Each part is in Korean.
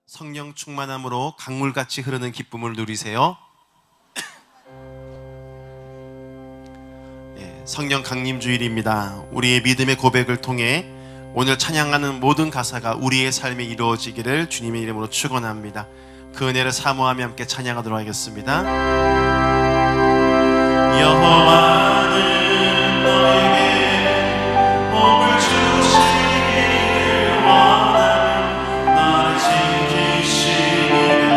성령 충만함으로 강물같이 흐르는 기쁨을 누리세요. 성령 강림주일입니다. 우리의 믿음의 고백을 통해 오늘 찬양하는 모든 가사가 우리의 삶에 이루어지기를 주님의 이름으로 축원합니다. 그 은혜를 사모하며 함께 찬양하도록 하겠습니다. 여호와는 너에게 복을 주시기를 원하며 너를 지키시기를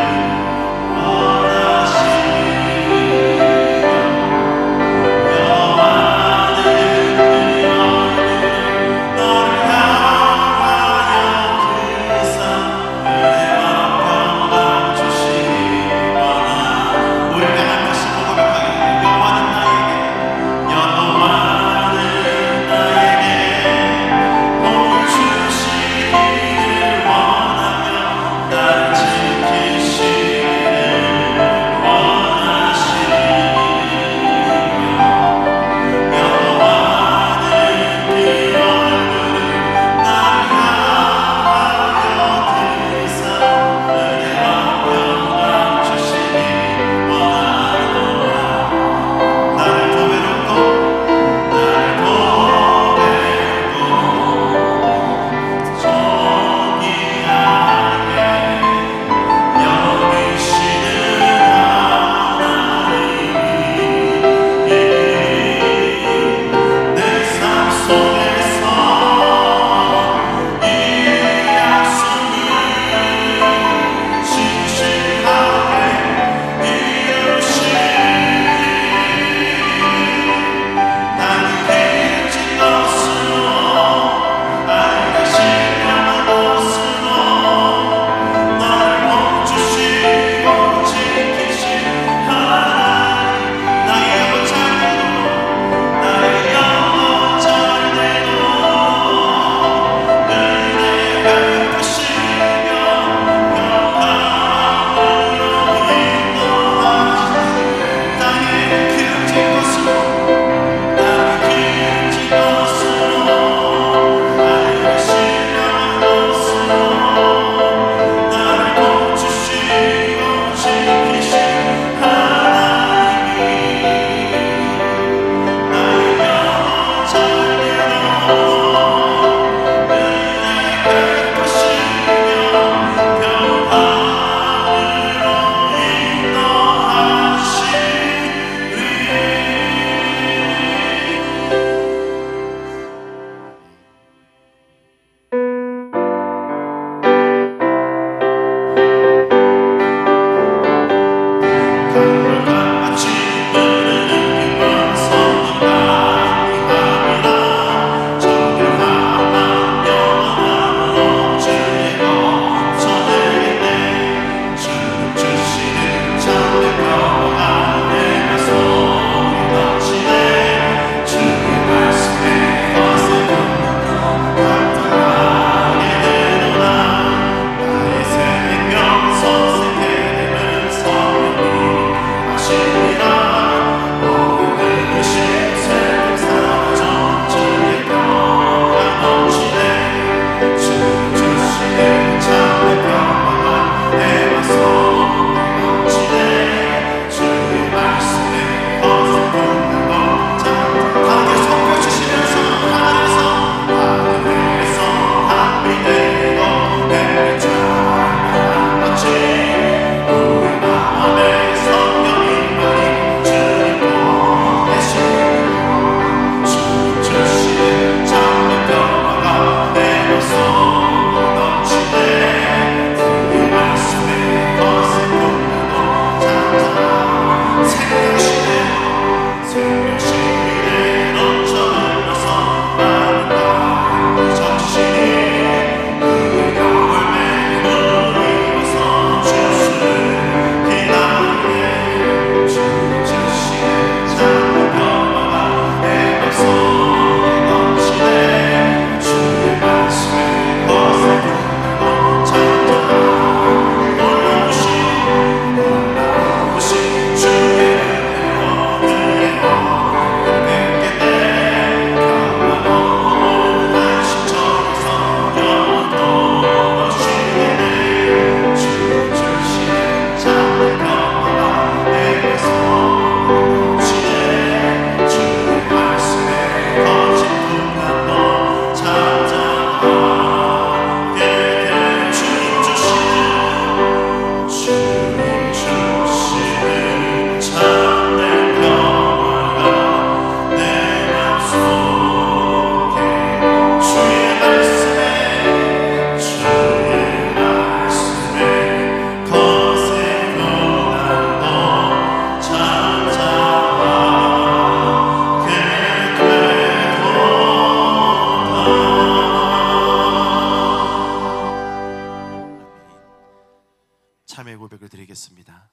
참회 고백을 드리겠습니다.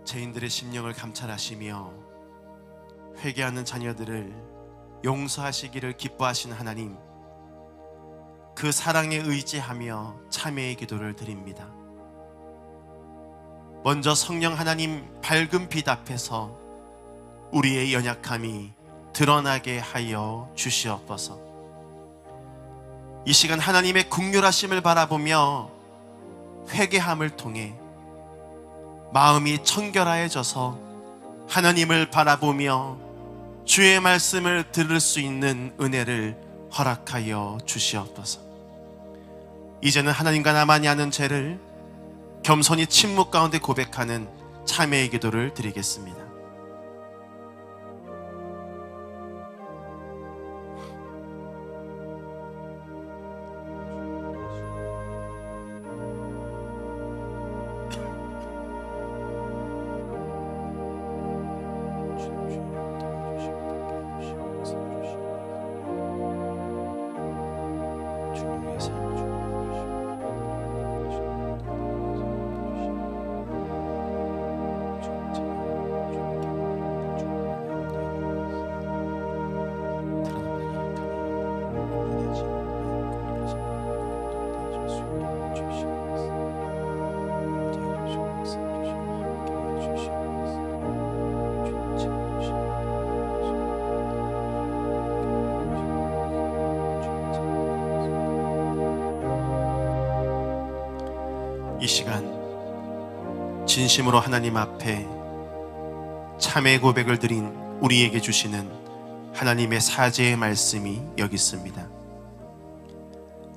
죄인들의 심령을 감찰하시며 회개하는 자녀들을 용서하시기를 기뻐하시는 하나님, 그 사랑에 의지하며 참회의 기도를 드립니다. 먼저 성령 하나님 밝은 빛 앞에서 우리의 연약함이 드러나게 하여 주시옵소서. 이 시간 하나님의 긍휼하심을 바라보며 회개함을 통해 마음이 청결하여져서 하나님을 바라보며 주의 말씀을 들을 수 있는 은혜를 허락하여 주시옵소서. 이제는 하나님과 나만이 아는 죄를 겸손히 침묵 가운데 고백하는 참회의 기도를 드리겠습니다. 이 시간 진심으로 하나님 앞에 참회 고백을 드린 우리에게 주시는 하나님의 사죄의 말씀이 여기 있습니다.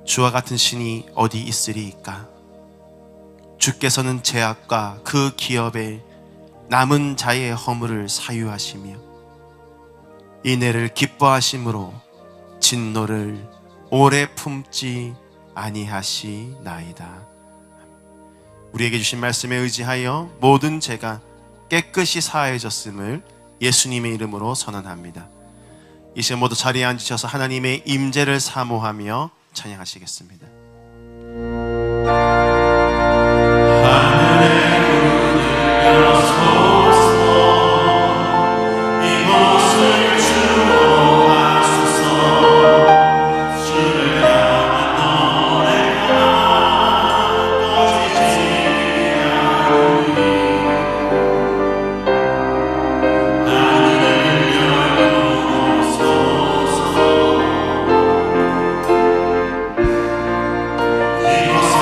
주와 같은 신이 어디 있으리이까? 주께서는 죄악과 그 기업에 남은 자의 허물을 사유하시며 인애를 기뻐하심으로 진노를 오래 품지 아니하시나이다. 우리에게 주신 말씀에 의지하여 모든 죄가 깨끗이 사해졌음을 예수님의 이름으로 선언합니다. 이 시간 모두 자리에 앉으셔서 하나님의 임재를 사모하며 찬양하시겠습니다. 하늘의 문을 여소서, 이곳을 주목하소서. 주를 향한 노래가 꺼지지 않으니 하늘을 열어소서. 이곳에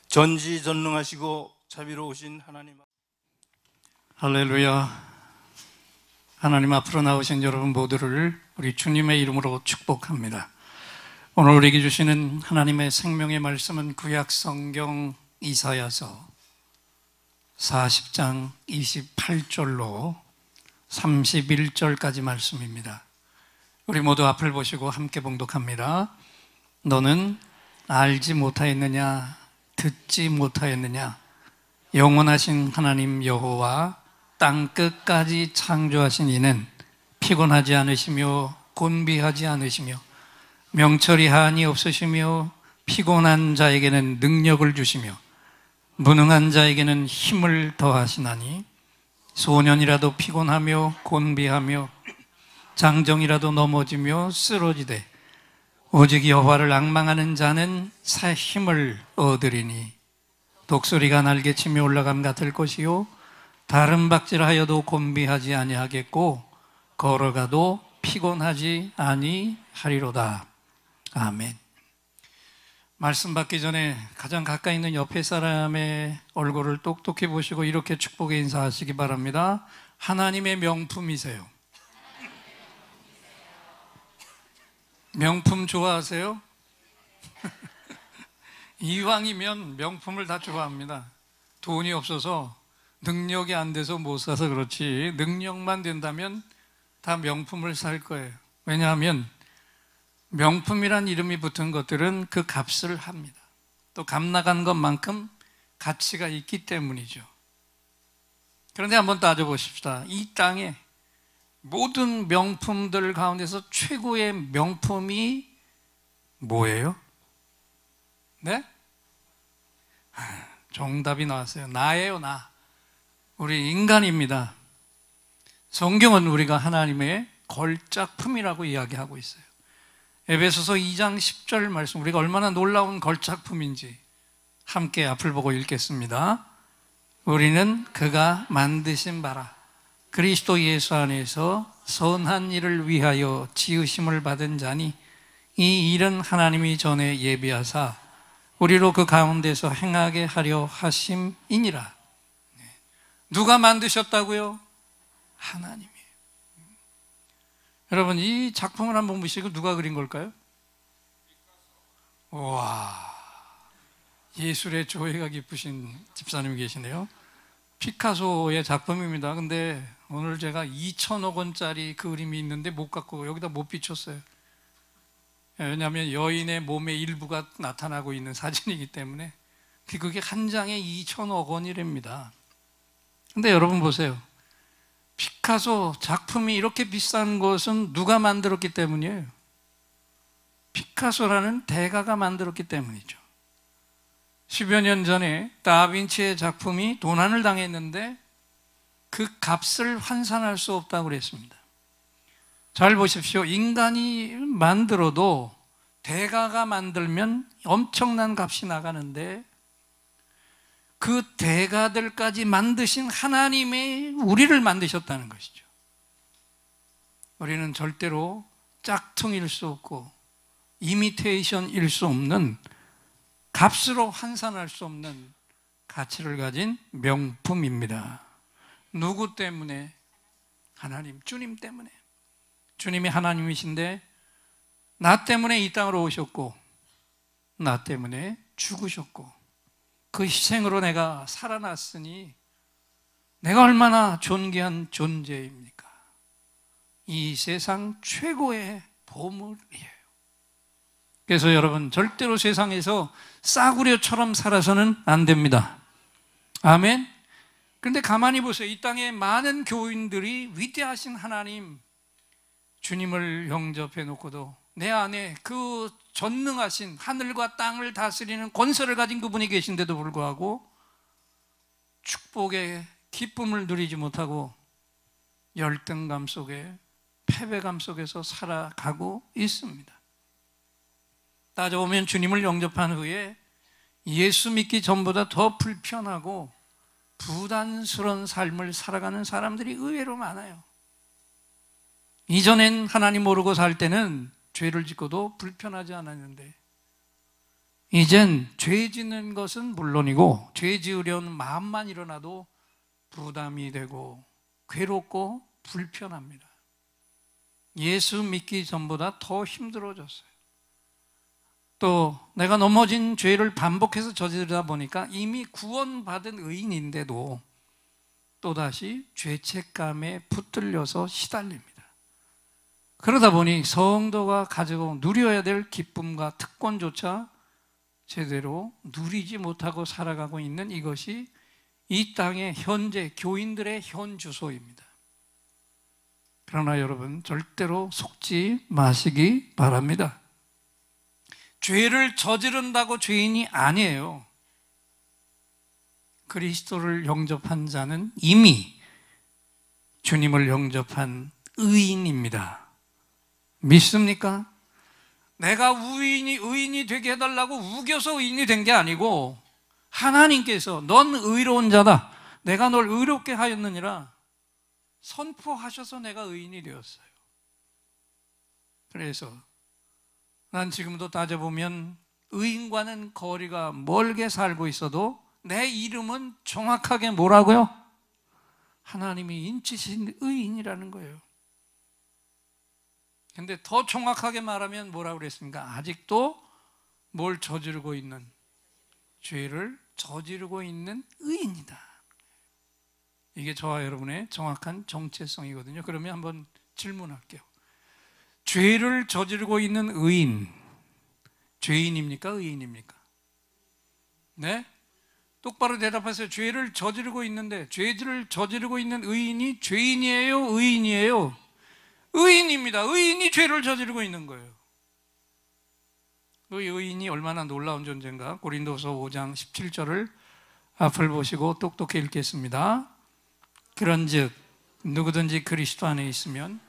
전지전능하시고 자비로우신 하나님, 할렐루야. 하나님 앞으로 나오신 여러분 모두를 우리 주님의 이름으로 축복합니다. 오늘 우리에게 주시는 하나님의 생명의 말씀은 구약 성경 이사야서 40장 28절로 31절까지 말씀입니다. 우리 모두 앞을 보시고 함께 봉독합니다. 너는 알지 못하였느냐, 듣지 못하였느냐, 영원하신 하나님 여호와 땅 끝까지 창조하신 이는 피곤하지 않으시며 곤비하지 않으시며 명철이 한이 없으시며 피곤한 자에게는 능력을 주시며 무능한 자에게는 힘을 더하시나니 소년이라도 피곤하며 곤비하며 장정이라도 넘어지며 쓰러지되 오직 여호와를 앙망하는 자는 새 힘을 얻으리니 독수리가 날개치며 올라감 같을 것이요 다른 박질하여도 곤비하지 아니하겠고 걸어가도 피곤하지 아니하리로다. 아멘. 말씀 받기 전에 가장 가까이 있는 옆에 사람의 얼굴을 똑똑히 보시고 이렇게 축복의 인사하시기 바랍니다. 하나님의 명품이세요. 명품 좋아하세요? 이왕이면 명품을 다 좋아합니다. 돈이 없어서 능력이 안 돼서 못 사서 그렇지 능력만 된다면 다 명품을 살 거예요. 왜냐하면 명품이란 이름이 붙은 것들은 그 값을 합니다. 또 값 나간 것만큼 가치가 있기 때문이죠. 그런데 한번 따져보십시다. 이 땅에 모든 명품들 가운데서 최고의 명품이 뭐예요? 네? 정답이 나왔어요. 나예요, 나. 우리 인간입니다. 성경은 우리가 하나님의 걸작품이라고 이야기하고 있어요. 에베소서 2장 10절 말씀, 우리가 얼마나 놀라운 걸작품인지 함께 앞을 보고 읽겠습니다. 우리는 그가 만드신 바라 그리스도 예수 안에서 선한 일을 위하여 지으심을 받은 자니 이 일은 하나님이 전에 예비하사 우리로 그 가운데서 행하게 하려 하심이니라. 누가 만드셨다고요? 하나님이에요. 여러분, 이 작품을 한번 보시고 누가 그린 걸까요? 와, 예술의 조예가 깊으신 집사님이 계시네요. 피카소의 작품입니다. 근데 오늘 제가 2천억 원짜리 그림이 있는데 못 갖고 여기다 못 비췄어요. 왜냐하면 여인의 몸의 일부가 나타나고 있는 사진이기 때문에 그게 한 장에 2천억 원이랍니다. 근데 여러분 보세요. 피카소 작품이 이렇게 비싼 것은 누가 만들었기 때문이에요? 피카소라는 대가가 만들었기 때문이죠. 10여 년 전에 다빈치의 작품이 도난을 당했는데 그 값을 환산할 수 없다고 그랬습니다. 잘 보십시오. 인간이 만들어도 대가가 만들면 엄청난 값이 나가는데 그 대가들까지 만드신 하나님이 우리를 만드셨다는 것이죠. 우리는 절대로 짝퉁일 수 없고 이미테이션일 수 없는 값으로 환산할 수 없는 가치를 가진 명품입니다. 누구 때문에? 하나님, 주님 때문에. 주님이 하나님이신데 나 때문에 이 땅으로 오셨고 나 때문에 죽으셨고 그 희생으로 내가 살아났으니 내가 얼마나 존귀한 존재입니까? 이 세상 최고의 보물이에요. 그래서 여러분, 절대로 세상에서 싸구려처럼 살아서는 안 됩니다. 아멘. 그런데 가만히 보세요. 이 땅에 많은 교인들이 위대하신 하나님 주님을 영접해 놓고도 내 안에 그 전능하신 하늘과 땅을 다스리는 권세를 가진 그분이 계신데도 불구하고 축복의 기쁨을 누리지 못하고 열등감 속에, 패배감 속에서 살아가고 있습니다. 따져보면 주님을 영접한 후에 예수 믿기 전보다 더 불편하고 부담스러운 삶을 살아가는 사람들이 의외로 많아요. 이전엔 하나님 모르고 살 때는 죄를 짓고도 불편하지 않았는데 이젠 죄 짓는 것은 물론이고 죄 지으려는 마음만 일어나도 부담이 되고 괴롭고 불편합니다. 예수 믿기 전보다 더 힘들어졌어요. 또 내가 넘어진 죄를 반복해서 저지르다 보니까 이미 구원받은 의인인데도 또다시 죄책감에 붙들려서 시달립니다. 그러다 보니 성도가 가지고 누려야 될 기쁨과 특권조차 제대로 누리지 못하고 살아가고 있는 이것이 이 땅의 현재 교인들의 현 주소입니다. 그러나 여러분 절대로 속지 마시기 바랍니다. 죄를 저지른다고 죄인이 아니에요. 그리스도를 영접한 자는 이미 주님을 영접한 의인입니다. 믿습니까? 내가 의인이 되게 해달라고 우겨서 의인이 된 게 아니고 하나님께서 넌 의로운 자다, 내가 널 의롭게 하였느니라 선포하셔서 내가 의인이 되었어요. 그래서 난 지금도 따져보면 의인과는 거리가 멀게 살고 있어도 내 이름은 정확하게 뭐라고요? 하나님이 인치신 의인이라는 거예요. 근데 더 정확하게 말하면 뭐라고 그랬습니까? 아직도 뭘 저지르고 있는, 죄를 저지르고 있는 의인이다. 이게 저와 여러분의 정확한 정체성이거든요. 그러면 한번 질문할게요. 죄를 저지르고 있는 의인, 죄인입니까? 의인입니까? 네? 똑바로 대답하세요. 죄를 저지르고 있는데, 죄를 저지르고 있는 의인이 죄인이에요? 의인이에요? 의인입니다. 의인이 죄를 저지르고 있는 거예요. 그 의인이 얼마나 놀라운 존재인가? 고린도서 5장 17절을 앞을 보시고 똑똑히 읽겠습니다. 그런즉 누구든지 그리스도 안에 있으면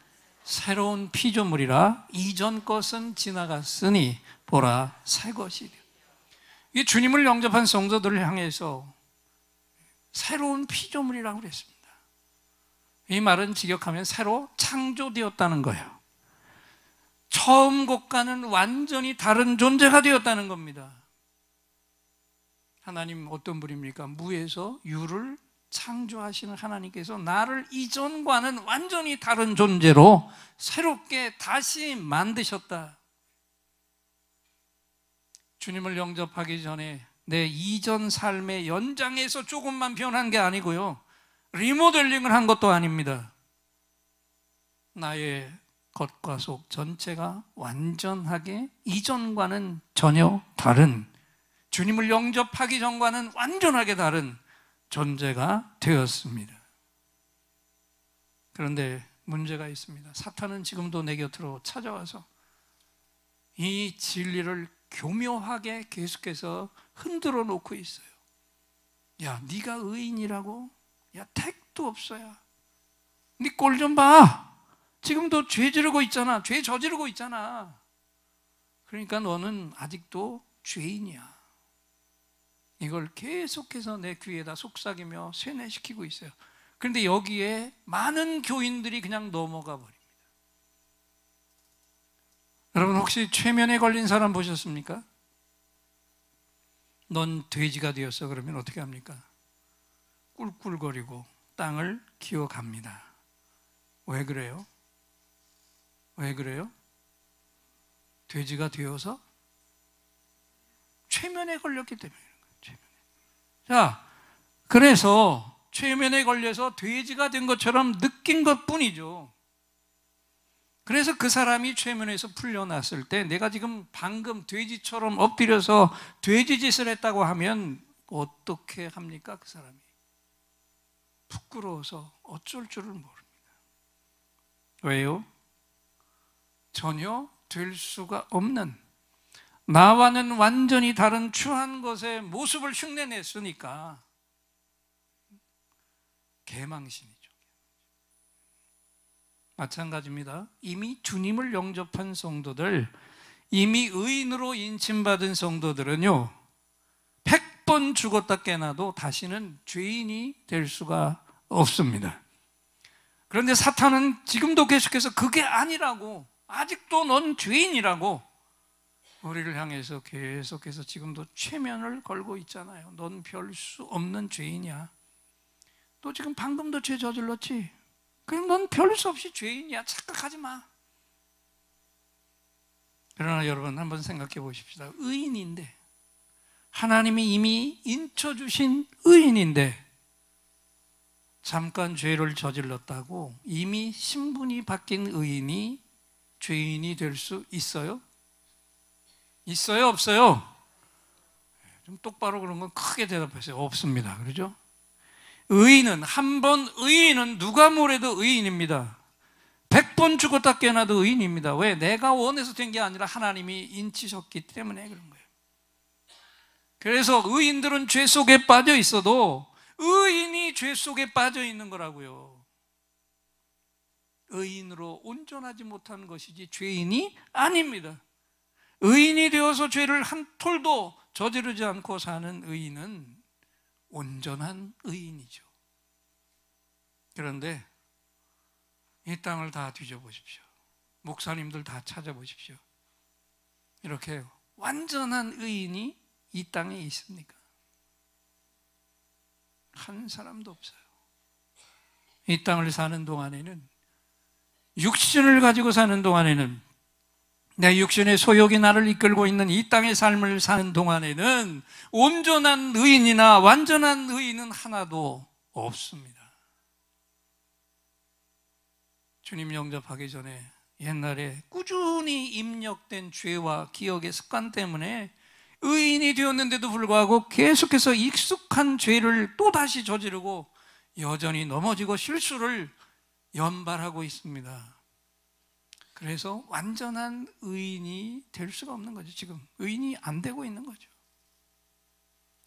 새로운 피조물이라 이전 것은 지나갔으니 보라 새 것이라. 이 주님을 영접한 성도들을 향해서 새로운 피조물이라고 그랬습니다. 이 말은 직역하면 새로 창조되었다는 거예요. 처음 것과는 완전히 다른 존재가 되었다는 겁니다. 하나님 어떤 분입니까? 무에서 유를 창조하시는 하나님께서 나를 이전과는 완전히 다른 존재로 새롭게 다시 만드셨다. 주님을 영접하기 전에 내 이전 삶의 연장에서 조금만 변한 게 아니고요, 리모델링을 한 것도 아닙니다. 나의 겉과 속 전체가 완전하게 이전과는 전혀 다른, 주님을 영접하기 전과는 완전하게 다른 존재가 되었습니다. 그런데 문제가 있습니다. 사탄은 지금도 내 곁으로 찾아와서 이 진리를 교묘하게 계속해서 흔들어 놓고 있어요. 야, 네가 의인이라고? 야, 택도 없어야. 네 꼴 좀 봐. 지금도 죄 지르고 있잖아. 죄 저지르고 있잖아. 그러니까 너는 아직도 죄인이야. 이걸 계속해서 내 귀에다 속삭이며 세뇌시키고 있어요. 그런데 여기에 많은 교인들이 그냥 넘어가 버립니다. 여러분 혹시 최면에 걸린 사람 보셨습니까? 넌 돼지가 되었어. 그러면 어떻게 합니까? 꿀꿀거리고 땅을 기어갑니다. 왜 그래요? 왜 그래요? 돼지가 되어서 최면에 걸렸기 때문에. 자, 그래서 최면에 걸려서 돼지가 된 것처럼 느낀 것뿐이죠. 그래서 그 사람이 최면에서 풀려났을 때 내가 지금 방금 돼지처럼 엎드려서 돼지 짓을 했다고 하면 어떻게 합니까? 그 사람이 부끄러워서 어쩔 줄을 모릅니다. 왜요? 전혀 될 수가 없는, 나와는 완전히 다른 추한 것의 모습을 흉내냈으니까 개망신이죠. 마찬가지입니다. 이미 주님을 영접한 성도들, 이미 의인으로 인침받은 성도들은요, 100번 죽었다 깨나도 다시는 죄인이 될 수가 없습니다. 그런데 사탄은 지금도 계속해서 그게 아니라고, 아직도 넌 죄인이라고 우리를 향해서 계속해서 지금도 최면을 걸고 있잖아요. 넌 별 수 없는 죄인이야. 너 지금 방금도 죄 저질렀지? 그럼 넌 별 수 없이 죄인이야. 착각하지 마. 그러나 여러분 한번 생각해 보십시다. 의인인데, 하나님이 이미 인쳐주신 의인인데 잠깐 죄를 저질렀다고 이미 신분이 바뀐 의인이 죄인이 될 수 있어요? 있어요? 없어요? 좀 똑바로 그런 건 크게 대답하세요. 없습니다. 그러죠? 의인은, 한 번 의인은 누가 뭐래도 의인입니다. 100번 죽었다 깨어나도 의인입니다. 왜? 내가 원해서 된 게 아니라 하나님이 인치셨기 때문에 그런 거예요. 그래서 의인들은 죄 속에 빠져 있어도 의인이 죄 속에 빠져 있는 거라고요. 의인으로 온전하지 못한 것이지 죄인이 아닙니다. 의인이 되어서 죄를 한 톨도 저지르지 않고 사는 의인은 온전한 의인이죠. 그런데 이 땅을 다 뒤져보십시오. 목사님들 다 찾아보십시오. 이렇게 완전한 의인이 이 땅에 있습니까? 한 사람도 없어요. 이 땅을 사는 동안에는, 육신을 가지고 사는 동안에는, 내 육신의 소욕이 나를 이끌고 있는 이 땅의 삶을 사는 동안에는 온전한 의인이나 완전한 의인은 하나도 없습니다. 주님 영접하기 전에 옛날에 꾸준히 입력된 죄와 기억의 습관 때문에 의인이 되었는데도 불구하고 계속해서 익숙한 죄를 또다시 저지르고 여전히 넘어지고 실수를 연발하고 있습니다. 그래서 완전한 의인이 될 수가 없는 거죠. 지금 의인이 안 되고 있는 거죠.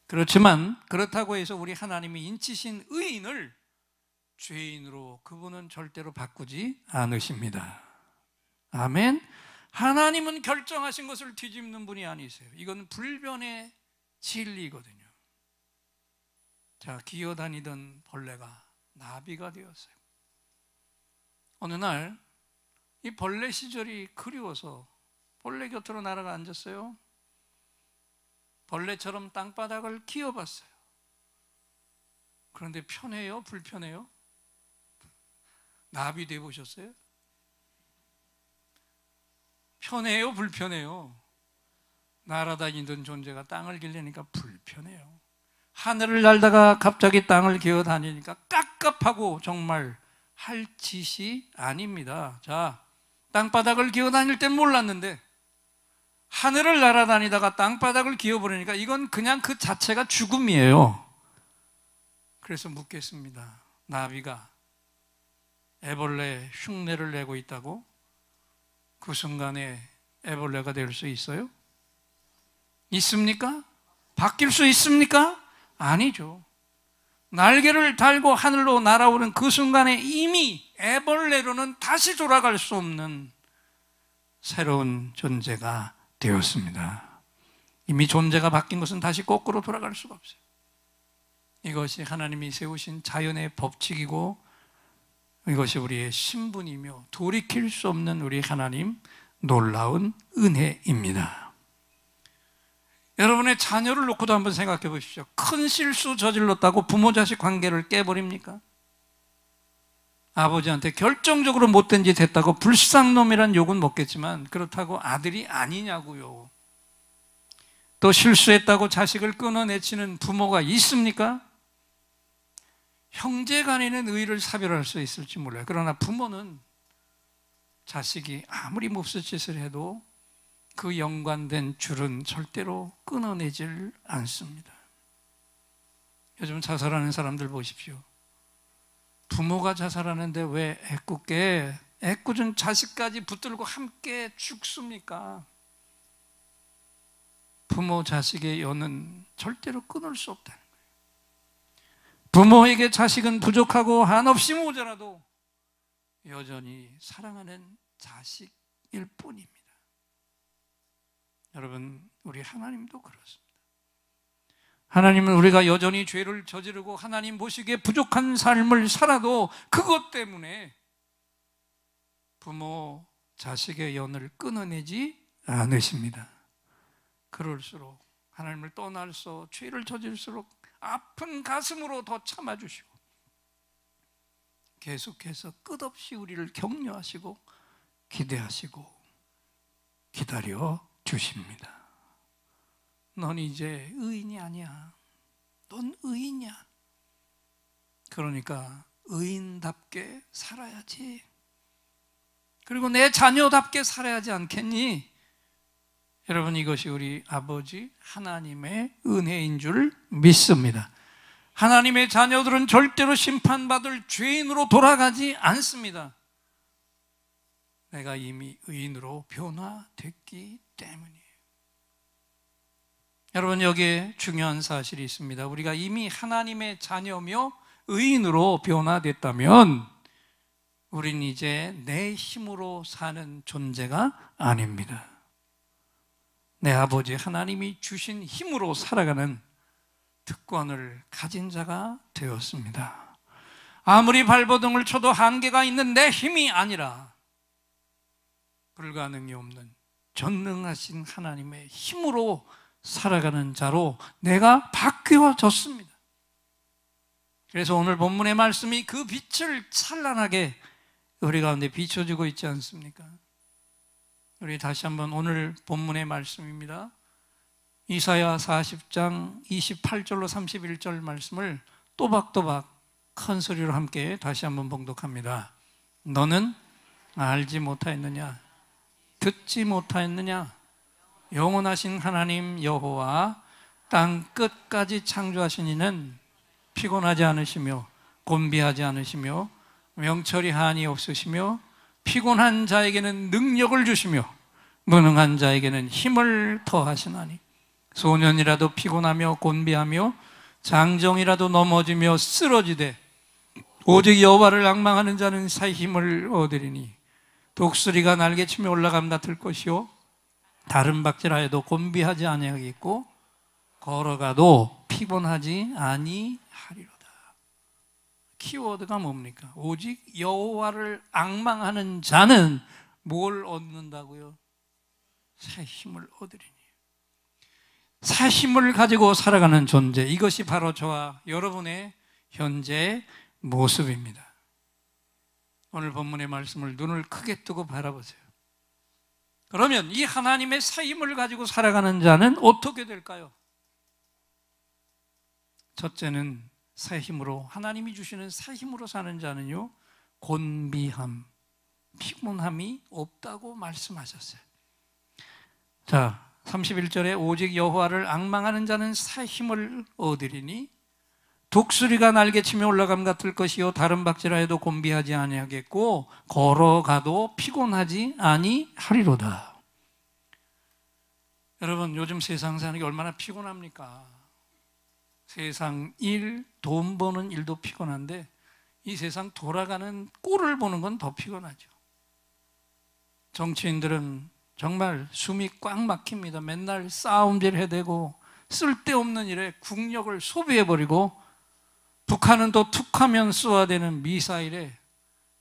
그렇지만 그렇다고 해서 우리 하나님이 인치신 의인을 죄인으로 그분은 절대로 바꾸지 않으십니다. 아멘. 하나님은 결정하신 것을 뒤집는 분이 아니세요. 이건 불변의 진리거든요. 자, 기어다니던 벌레가 나비가 되었어요. 어느 날 이 벌레 시절이 그리워서 벌레 곁으로 날아가 앉았어요. 벌레처럼 땅바닥을 기어봤어요. 그런데 편해요? 불편해요? 나비 돼보셨어요? 편해요? 불편해요? 날아다니던 존재가 땅을 기르니까 불편해요. 하늘을 날다가 갑자기 땅을 기어다니니까 깝깝하고 정말 할 짓이 아닙니다. 자, 땅바닥을 기어다닐 땐 몰랐는데 하늘을 날아다니다가 땅바닥을 기어버리니까 이건 그냥 그 자체가 죽음이에요. 그래서 묻겠습니다. 나비가 애벌레 흉내를 내고 있다고 그 순간에 애벌레가 될 수 있어요? 있습니까? 바뀔 수 있습니까? 아니죠. 날개를 달고 하늘로 날아오는 그 순간에 이미 애벌레로는 다시 돌아갈 수 없는 새로운 존재가 되었습니다. 이미 존재가 바뀐 것은 다시 거꾸로 돌아갈 수가 없어요. 이것이 하나님이 세우신 자연의 법칙이고 이것이 우리의 신분이며 돌이킬 수 없는 우리 하나님 놀라운 은혜입니다. 여러분의 자녀를 놓고도 한번 생각해 보십시오. 큰 실수 저질렀다고 부모 자식 관계를 깨버립니까? 아버지한테 결정적으로 못된 짓 했다고 불쌍놈이란 욕은 먹겠지만 그렇다고 아들이 아니냐고요. 또 실수했다고 자식을 끊어내치는 부모가 있습니까? 형제 간에는 의를 사별할 수 있을지 몰라요. 그러나 부모는 자식이 아무리 몹쓸 짓을 해도 그 연관된 줄은 절대로 끊어내질 않습니다. 요즘 자살하는 사람들 보십시오. 부모가 자살하는데 왜 애꿎게 애꿎은 자식까지 붙들고 함께 죽습니까? 부모 자식의 연은 절대로 끊을 수 없다는 거예요. 부모에게 자식은 부족하고 한없이 모자라도 여전히 사랑하는 자식일 뿐입니다. 여러분, 우리 하나님도 그렇습니다. 하나님은 우리가 여전히 죄를 저지르고 하나님 보시기에 부족한 삶을 살아도 그것 때문에 부모, 자식의 연을 끊어내지 않으십니다. 그럴수록 하나님을 떠날서 죄를 저질수록 아픈 가슴으로 더 참아주시고 계속해서 끝없이 우리를 격려하시고 기대하시고 기다려 주십니다. 넌 이제 의인이 아니야. 넌 의인이야. 그러니까 의인답게 살아야지. 그리고 내 자녀답게 살아야지 않겠니? 여러분, 이것이 우리 아버지 하나님의 은혜인 줄 믿습니다. 하나님의 자녀들은 절대로 심판받을 죄인으로 돌아가지 않습니다. 내가 이미 의인으로 변화됐기 때문이에요. 여러분, 여기에 중요한 사실이 있습니다. 우리가 이미 하나님의 자녀며 의인으로 변화됐다면 우린 이제 내 힘으로 사는 존재가 아닙니다. 내 아버지 하나님이 주신 힘으로 살아가는 특권을 가진 자가 되었습니다. 아무리 발버둥을 쳐도 한계가 있는 내 힘이 아니라 불가능이 없는 전능하신 하나님의 힘으로 살아가는 자로 내가 바뀌어졌습니다. 그래서 오늘 본문의 말씀이 그 빛을 찬란하게 우리 가운데 비춰주고 있지 않습니까? 우리 다시 한번 오늘 본문의 말씀입니다. 이사야 40장 28절로 31절 말씀을 또박또박 큰 소리로 함께 다시 한번 봉독합니다. 너는 알지 못하였느냐? 듣지 못하였느냐? 영원하신 하나님 여호와 땅 끝까지 창조하신 이는 피곤하지 않으시며 곤비하지 않으시며 명철이 한이 없으시며 피곤한 자에게는 능력을 주시며 무능한 자에게는 힘을 더하시나니 소년이라도 피곤하며 곤비하며 장정이라도 넘어지며 쓰러지되 오직 여호와를 앙망하는 자는 새 힘을 얻으리니 독수리가 날개치며 올라감 같을 것이요 다른 박질하여도 곤비하지 아니하겠고 걸어가도 피곤하지 아니하리로다. 키워드가 뭡니까? 오직 여호와를 앙망하는 자는 뭘 얻는다고요? 새 힘을 얻으리니. 새 힘을 가지고 살아가는 존재, 이것이 바로 저와 여러분의 현재 모습입니다. 오늘 본문의 말씀을 눈을 크게 뜨고 바라보세요. 그러면 이 하나님의 새 힘을 가지고 살아가는 자는 어떻게 될까요? 첫째는 새 힘으로, 하나님이 주시는 새 힘으로 사는 자는요, 곤비함, 피곤함이 없다고 말씀하셨어요. 자, 31절에 오직 여호와를 앙망하는 자는 새 힘을 얻으리니 독수리가 날개치며 올라감 같을 것이요 다른 박질하여도 곤비하지 아니하겠고 걸어가도 피곤하지 아니하리로다. 여러분, 요즘 세상 사는 게 얼마나 피곤합니까? 세상 일, 돈 버는 일도 피곤한데 이 세상 돌아가는 꼴을 보는 건 더 피곤하죠. 정치인들은 정말 숨이 꽉 막힙니다. 맨날 싸움질 해대고 쓸데없는 일에 국력을 소비해버리고 북한은 또 툭하면 쏘아대는 미사일에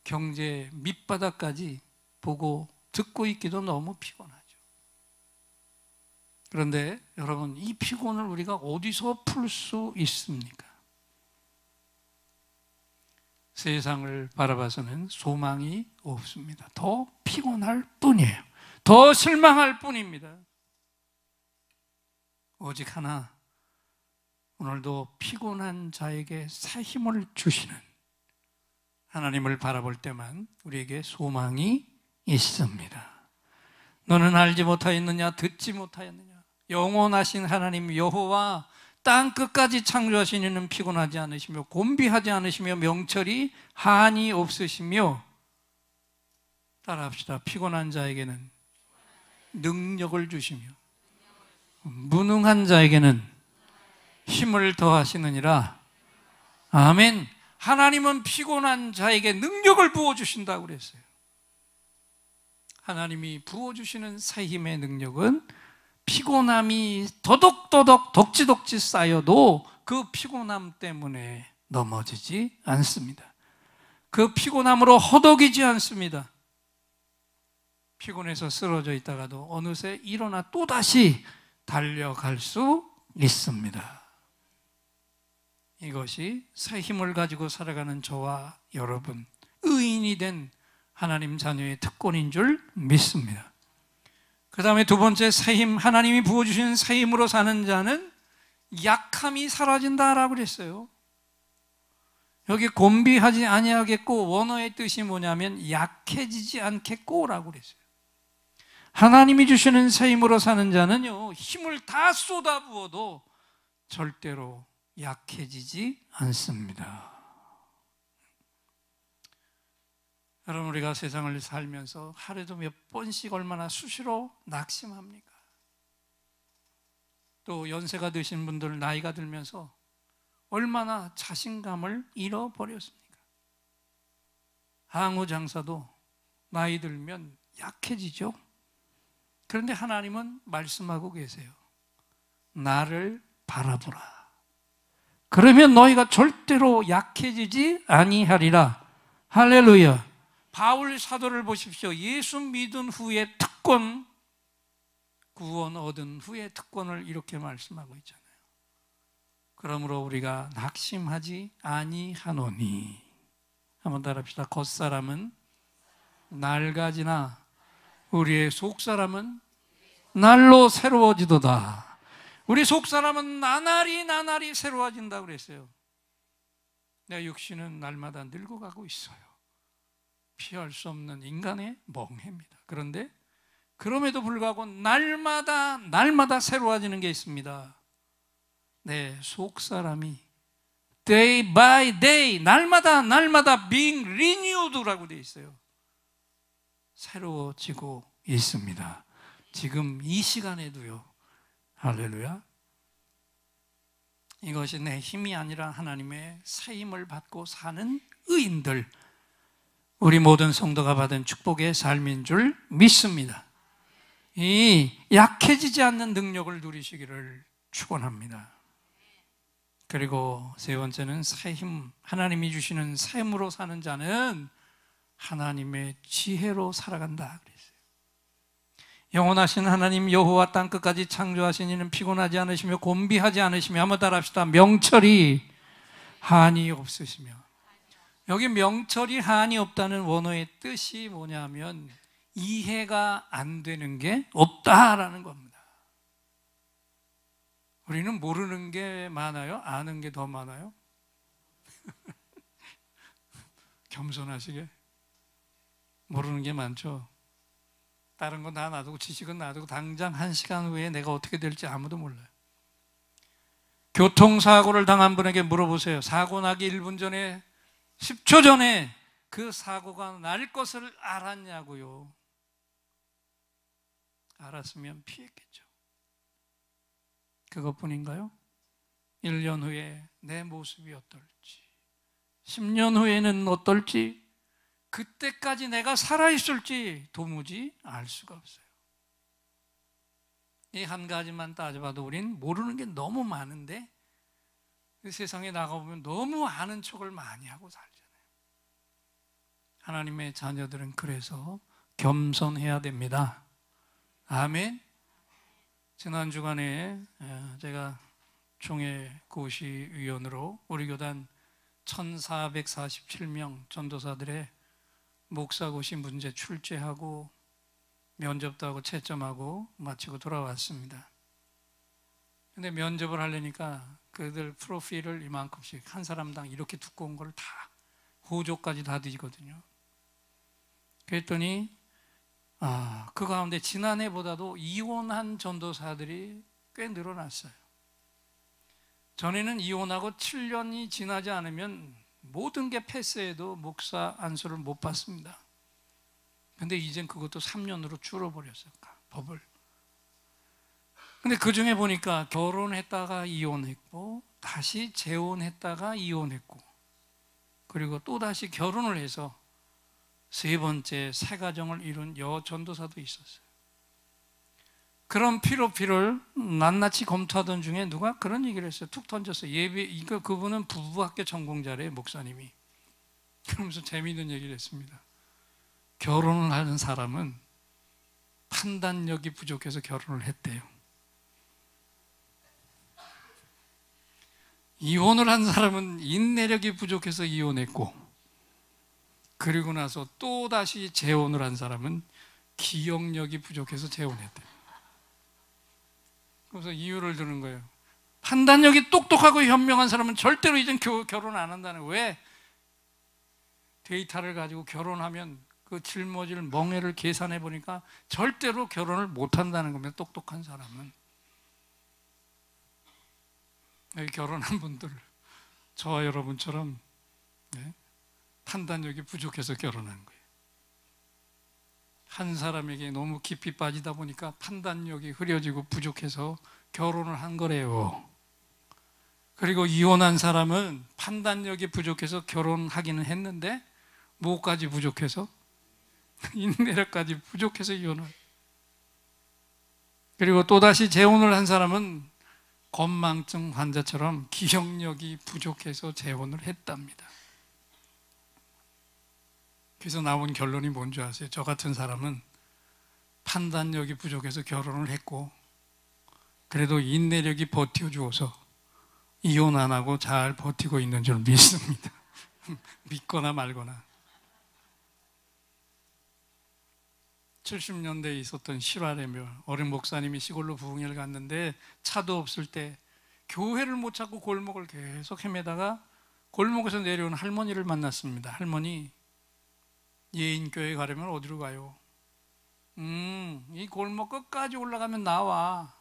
경제 밑바닥까지 보고 듣고 있기도 너무 피곤하죠. 그런데 여러분, 이 피곤을 우리가 어디서 풀 수 있습니까? 세상을 바라봐서는 소망이 없습니다. 더 피곤할 뿐이에요. 더 실망할 뿐입니다. 오직 하나, 오늘도 피곤한 자에게 새 힘을 주시는 하나님을 바라볼 때만 우리에게 소망이 있습니다. 너는 알지 못하였느냐? 듣지 못하였느냐? 영원하신 하나님 여호와 땅 끝까지 창조하신 이는 피곤하지 않으시며 곤비하지 않으시며 명철이 한이 없으시며, 따라합시다. 피곤한 자에게는 능력을 주시며 무능한 자에게는 힘을 더하시느니라. 아멘. 하나님은 피곤한 자에게 능력을 부어주신다고 그랬어요. 하나님이 부어주시는 새 힘의 능력은 피곤함이 더덕더덕 덕지덕지 쌓여도 그 피곤함 때문에 넘어지지 않습니다. 그 피곤함으로 허덕이지 않습니다. 피곤해서 쓰러져 있다가도 어느새 일어나 또다시 달려갈 수 있습니다. 이것이 새 힘을 가지고 살아가는 저와 여러분, 의인이 된 하나님 자녀의 특권인 줄 믿습니다. 그 다음에 두 번째 새 힘, 하나님이 부어주시는 새 힘으로 사는 자는 약함이 사라진다라고 그랬어요. 여기 곤비하지 아니하겠고, 원어의 뜻이 뭐냐면 약해지지 않겠고라고 그랬어요. 하나님이 주시는 새 힘으로 사는 자는요, 힘을 다 쏟아부어도 절대로 약해지지 않습니다. 여러분, 우리가 세상을 살면서 하루에도 몇 번씩 얼마나 수시로 낙심합니까? 또 연세가 드신 분들, 나이가 들면서 얼마나 자신감을 잃어버렸습니까? 항우 장사도 나이 들면 약해지죠. 그런데 하나님은 말씀하고 계세요. 나를 바라보라. 그러면 너희가 절대로 약해지지 아니하리라. 할렐루야. 바울 사도를 보십시오. 예수 믿은 후에 특권, 구원 얻은 후에 특권을 이렇게 말씀하고 있잖아요. 그러므로 우리가 낙심하지 아니하노니. 한번 따라합시다. 겉사람은 낡아지나 우리의 속사람은 날로 새로워지도다. 우리 속사람은 나날이 새로워진다고 그랬어요. 내 육신은 날마다 늙어가고 있어요. 피할 수 없는 인간의 멍해입니다. 그런데 그럼에도 불구하고 날마다 새로워지는 게 있습니다. 내 속사람이 day by day, 날마다 being renewed라고 되어 있어요. 새로워지고 있습니다. 지금 이 시간에도요. 할렐루야. 이것이 내 힘이 아니라 하나님의 새 힘을 받고 사는 의인들, 우리 모든 성도가 받은 축복의 삶인 줄 믿습니다. 이 약해지지 않는 능력을 누리시기를 축원합니다. 그리고 세 번째는 새 힘, 하나님이 주시는 새 힘으로 사는 자는 하나님의 지혜로 살아간다 그랬어요. 영원하신 하나님 여호와 땅 끝까지 창조하신 이는 피곤하지 않으시며 곤비하지 않으시며, 한번 따라합시다. 명철이 한이 없으시며. 여기 명철이 한이 없다는 원어의 뜻이 뭐냐면 이해가 안 되는 게 없다라는 겁니다. 우리는 모르는 게 많아요? 아는 게 더 많아요? 겸손하시게. 모르는 게 많죠. 다른 건 다 놔두고, 지식은 놔두고 당장 1시간 후에 내가 어떻게 될지 아무도 몰라요. 교통사고를 당한 분에게 물어보세요. 사고 나기 1분 전에, 10초 전에 그 사고가 날 것을 알았냐고요. 알았으면 피했겠죠. 그것뿐인가요? 1년 후에 내 모습이 어떨지, 10년 후에는 어떨지, 그때까지 내가 살아있을지 도무지 알 수가 없어요. 이 한 가지만 따져봐도 우린 모르는 게 너무 많은데, 그 세상에 나가보면 너무 아는 척을 많이 하고 살잖아요. 하나님의 자녀들은 그래서 겸손해야 됩니다. 아멘. 지난 주간에 제가 총회 고시위원으로 우리 교단 1447명 전도사들의 목사고시 문제 출제하고 면접도 하고 채점하고 마치고 돌아왔습니다. 근데 면접을 하려니까 그들 프로필을 이만큼씩 한 사람당 이렇게 두꺼운 걸 다 호조까지 다 드리거든요. 그랬더니 그 가운데 지난해보다도 이혼한 전도사들이 꽤 늘어났어요. 전에는 이혼하고 7년이 지나지 않으면 모든 게 패스해도 목사 안수를 못 받습니다. 근데 이젠 그것도 3년으로 줄어버렸어요, 법을. 근데 그 중에 보니까 결혼했다가 이혼했고, 다시 재혼했다가 이혼했고, 그리고 또 다시 결혼을 해서 세 번째 새 가정을 이룬 여전도사도 있었어요. 그런 피로피를 낱낱이 검토하던 중에 누가 그런 얘기를 했어요. 툭 던졌어요. 그분은 부부학교 전공자래요, 목사님이. 그러면서 재미있는 얘기를 했습니다. 결혼을 하는 사람은 판단력이 부족해서 결혼을 했대요. 이혼을 한 사람은 인내력이 부족해서 이혼했고, 그리고 나서 또 다시 재혼을 한 사람은 기억력이 부족해서 재혼했대요. 그래서 이유를 드는 거예요. 판단력이 똑똑하고 현명한 사람은 절대로 이젠 결혼 안 한다는 거예요. 왜? 데이터를 가지고 결혼하면 그 짊어질 멍해를 계산해 보니까 절대로 결혼을 못 한다는 겁니다. 똑똑한 사람은. 여기 결혼한 분들, 저와 여러분처럼 판단력이 부족해서 결혼한 거예요. 한 사람에게 너무 깊이 빠지다 보니까 판단력이 흐려지고 부족해서 결혼을 한 거래요. 그리고 이혼한 사람은 판단력이 부족해서 결혼하기는 했는데 뭐까지 부족해서? 인내력까지 부족해서 이혼을. 그리고 또다시 재혼을 한 사람은 건망증 환자처럼 기억력이 부족해서 재혼을 했답니다. 그래서 나온 결론이 뭔지 아세요? 저 같은 사람은 판단력이 부족해서 결혼을 했고 그래도 인내력이 버텨주어서 이혼 안 하고 잘 버티고 있는 줄 믿습니다. 믿거나 말거나. 70년대에 있었던 실화라며 어린 목사님이 시골로 부흥회를 갔는데 차도 없을 때 교회를 못 찾고 골목을 계속 헤매다가 골목에서 내려온 할머니를 만났습니다. 할머니, 예인교회 가려면 어디로 가요? 이 골목 끝까지 올라가면 나와.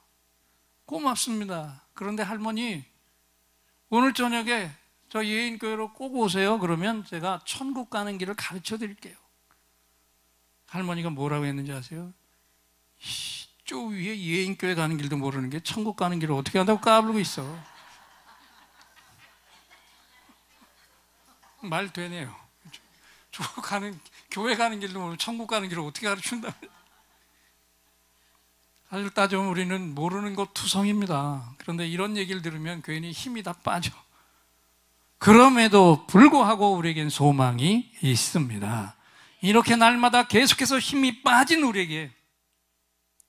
고맙습니다. 그런데 할머니, 오늘 저녁에 저 예인교회로 꼭 오세요. 그러면 제가 천국 가는 길을 가르쳐 드릴게요. 할머니가 뭐라고 했는지 아세요? 저 위에 예인교회 가는 길도 모르는 게 천국 가는 길을 어떻게 한다고 까불고 있어. 말 되네요. 교회 가는 길도 모르고 천국 가는 길을 어떻게 가르친다. 사실 따지면 우리는 모르는 것 투성입니다. 그런데 이런 얘기를 들으면 괜히 힘이 다 빠져. 그럼에도 불구하고 우리에겐 소망이 있습니다. 이렇게 날마다 계속해서 힘이 빠진 우리에게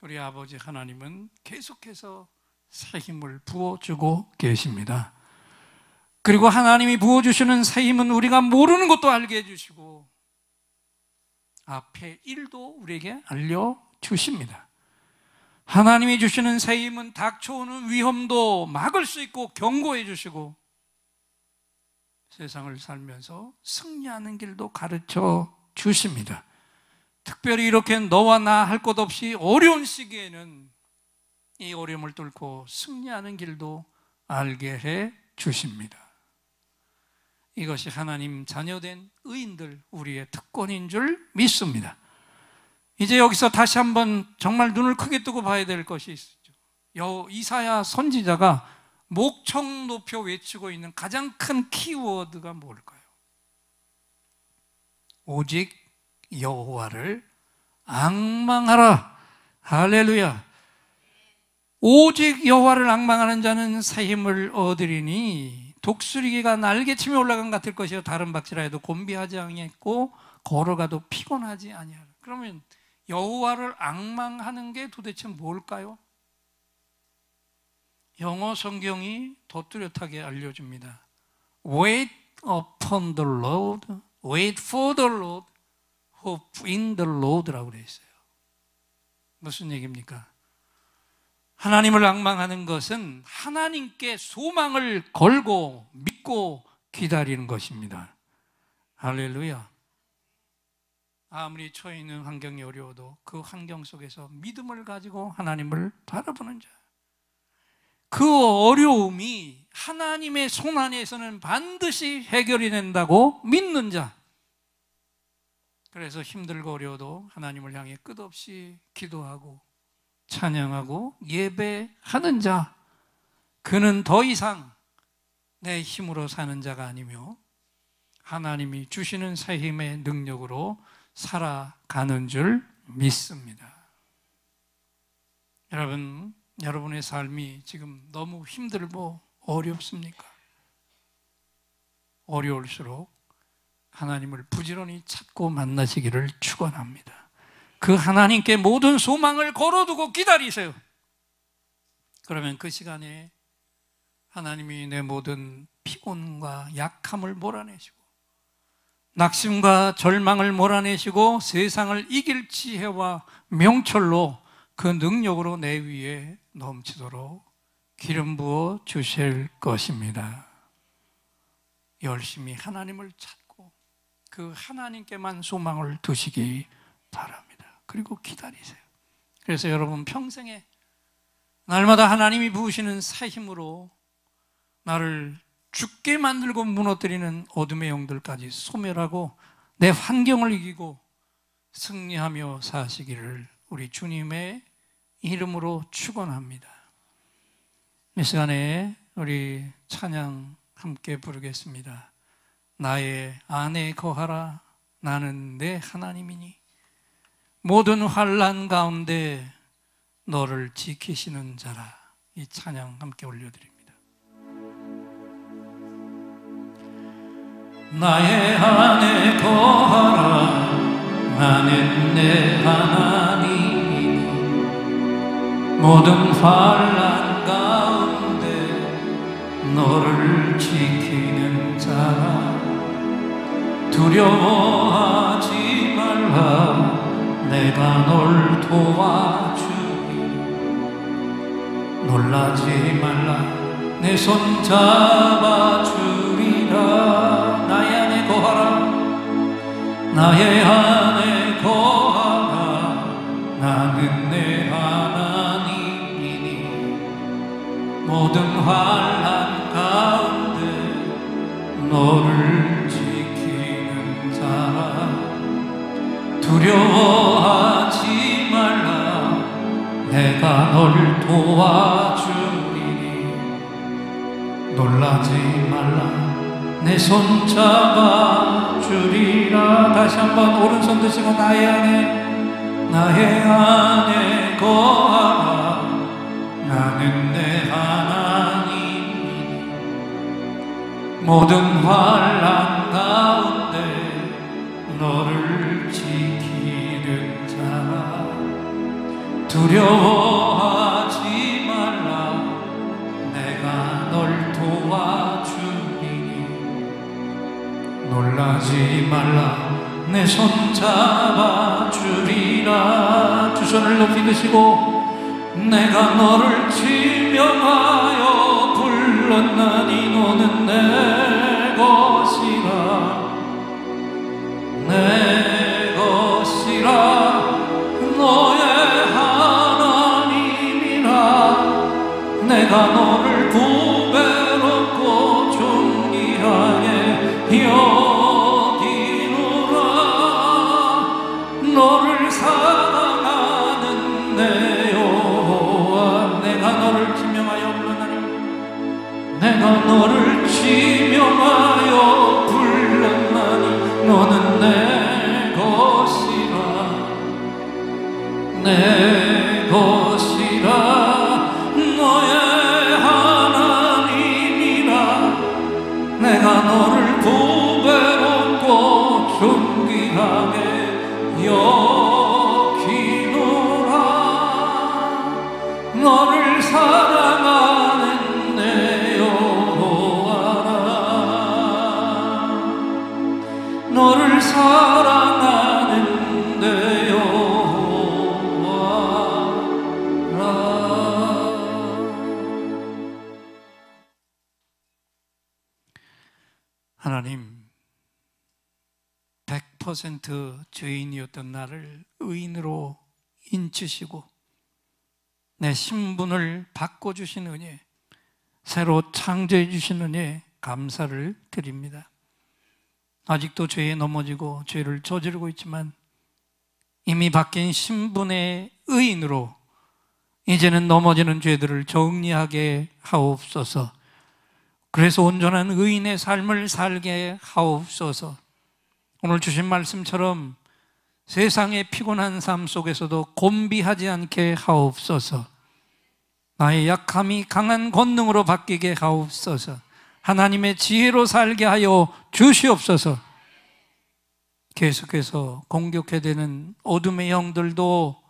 우리 아버지 하나님은 계속해서 새 힘을 부어주고 계십니다. 그리고 하나님이 부어주시는 새 힘은 우리가 모르는 것도 알게 해주시고 앞에 일도 우리에게 알려주십니다. 하나님이 주시는 새 힘은 닥쳐오는 위험도 막을 수 있고 경고해 주시고 세상을 살면서 승리하는 길도 가르쳐 주십니다. 특별히 이렇게 너와 나 할 것 없이 어려운 시기에는 이 어려움을 뚫고 승리하는 길도 알게 해 주십니다. 이것이 하나님 자녀된 의인들 우리의 특권인 줄 믿습니다. 이제 여기서 다시 한번 정말 눈을 크게 뜨고 봐야 될 것이 있죠. 이사야 선지자가 목청 높여 외치고 있는 가장 큰 키워드가 뭘까요? 오직 여호와를 앙망하라. 할렐루야. 오직 여호와를 앙망하는 자는 새 힘을 얻으리니 독수리가 날개치며 올라간 것 같을 것이요 다른 박지라 해도 곤비하지 아니했고 걸어가도 피곤하지 아니하라. 그러면 여호와를 앙망하는 게 도대체 뭘까요? 영어 성경이 더 뚜렷하게 알려줍니다. Wait upon the Lord, wait for the Lord, hope in the Lord라고 그래 있어요. 무슨 얘기입니까? 하나님을 앙망하는 것은 하나님께 소망을 걸고 믿고 기다리는 것입니다. 할렐루야. 아무리 처해 있는 환경이 어려워도 그 환경 속에서 믿음을 가지고 하나님을 바라보는 자. 그 어려움이 하나님의 손 안에서는 반드시 해결이 된다고 믿는 자. 그래서 힘들고 어려워도 하나님을 향해 끝없이 기도하고 찬양하고 예배하는 자. 그는 더 이상 내 힘으로 사는 자가 아니며 하나님이 주시는 새 힘의 능력으로 살아가는 줄 믿습니다. 여러분, 여러분의 삶이 지금 너무 힘들고 어렵습니까? 어려울수록 하나님을 부지런히 찾고 만나시기를 축원합니다. 그 하나님께 모든 소망을 걸어두고 기다리세요. 그러면 그 시간에 하나님이 내 모든 피곤과 약함을 몰아내시고 낙심과 절망을 몰아내시고 세상을 이길 지혜와 명철로 그 능력으로 내 위에 넘치도록 기름 부어 주실 것입니다. 열심히 하나님을 찾고 그 하나님께만 소망을 두시기 바랍니다. 그리고 기다리세요. 그래서 여러분 평생에 날마다 하나님이 부으시는 새 힘으로 나를 죽게 만들고 무너뜨리는 어둠의 영들까지 소멸하고 내 환경을 이기고 승리하며 사시기를 우리 주님의 이름으로 축원합니다. 이 시간에 우리 찬양 함께 부르겠습니다. 나의 안에 거하라, 나는 내 하나님이니 모든 환난 가운데 너를 지키시는 자라. 이 찬양 함께 올려드립니다. 나의 안에 거하라, 나는 내 하나님이니 모든 환난 가운데 너를 지키는 자라. 두려워하지 말라, 내가 널 도와주리. 놀라지 말라, 내 손 잡아주리라. 나의 안에 거하라, 나의 안에 거하라, 나는 내 하나님이니 모든 환난 가운데 너를 지키는 자라. 두려워하지 말라, 내가 널 도와주리니 놀라지 말라, 내 손 잡아주리라. 다시 한번 오른손 드시고 나의 안에 거하라, 나는 내 하나님이니 모든 환난 가운데 너를 지키는 자라. 두려워하지 말라, 내가 널 도와주리니 놀라지 말라, 내 손 잡아주리라. 두 손을 높이 드시고 내가 너를 지명하여 불렀나니 너는 내 것이라. 내 것이라, 너의 하나님이라. 내가 너를 보배롭고 존귀하게 여기노라. 너를 사랑하는 내 여호와. 내가 너를 지명하여 불렀나니 내가 너를 지명하여 불렀나니 너는 내 것이라. 내 것이라, 너의 하나님이라. 내가 너를 보배롭고 존귀하게 여기노라. 너를 사랑하는 내 여호와라. 너를 사랑하는 내 하나님, 100% 죄인이었던 나를 의인으로 인치시고 내 신분을 바꿔주신 은혜, 새로 창조해 주신 은혜 감사를 드립니다. 아직도 죄에 넘어지고 죄를 저지르고 있지만 이미 바뀐 신분의 의인으로 이제는 넘어지는 죄들을 정리하게 하옵소서. 그래서 온전한 의인의 삶을 살게 하옵소서. 오늘 주신 말씀처럼 세상의 피곤한 삶 속에서도 곤비하지 않게 하옵소서. 나의 약함이 강한 권능으로 바뀌게 하옵소서. 하나님의 지혜로 살게 하여 주시옵소서. 계속해서 공격해대는 어둠의 영들도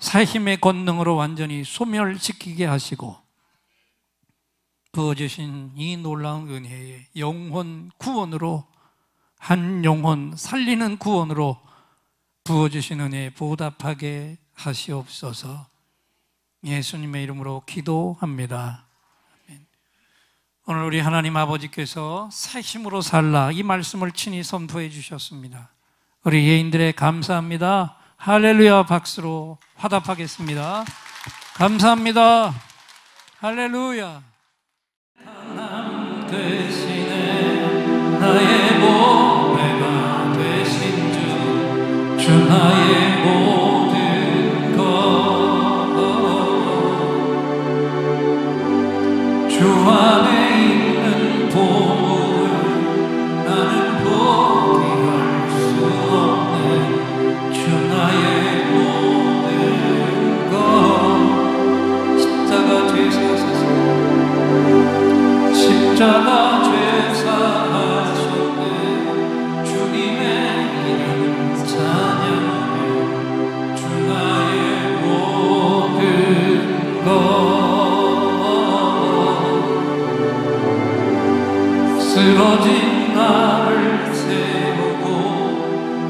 새 힘의 권능으로 완전히 소멸시키게 하시고 부어주신 이 놀라운 은혜의 영혼 구원으로 한 영혼 살리는 구원으로 부어주신 은혜에 보답하게 하시옵소서. 예수님의 이름으로 기도합니다. 아멘. 오늘 우리 하나님 아버지께서 새 힘으로 살라 이 말씀을 친히 선포해 주셨습니다. 우리 예인들의 감사합니다. 할렐루야 박수로 화답하겠습니다. 감사합니다. 할렐루야. 하나님 되시네 나의 보배가 되신 주 나의 모든 것 주 안에 있는 보물을 나는 포기할 수 없네 주 나의 모든 것 십자가 죄 사하셨네 십자가 죄 사하셨네 주님의 이름 찬양해 주 나의 모든 것 쓰러진 나를 세우고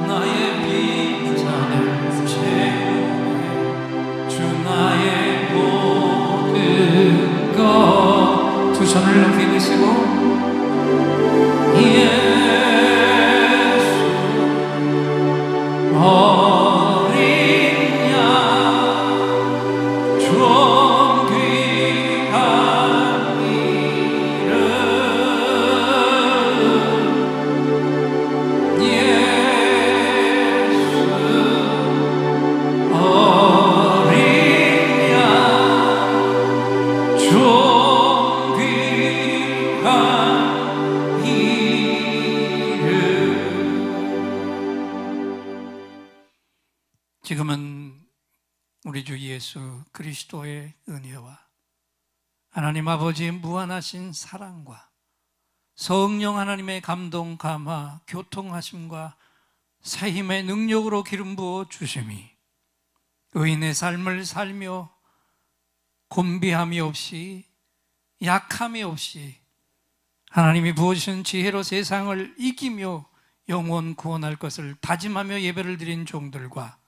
나의 빈잔을 채우네 주 나의 모든 것 두 손을 높이 드시고 예수 어린 양 존귀한 이름 예수 어린 양 존귀한 이름. 지금은 우리 주 예수 그리스도의 은혜와 하나님 아버지의 무한하신 사랑과 성령 하나님의 감동, 감화, 교통하심과 새 힘의 능력으로 기름 부어 주심이 의인의 삶을 살며 곤비함이 없이 약함이 없이 하나님이 부어주신 지혜로 세상을 이기며 영원 구원할 것을 다짐하며 예배를 드린 종들과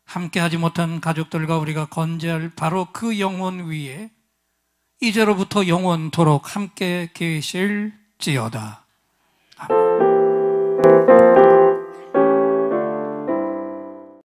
함께하지 못한 가족들과 우리가 건재할 바로 그 영혼 위에 이제로부터 영원토록 함께 계실지어다. 아멘.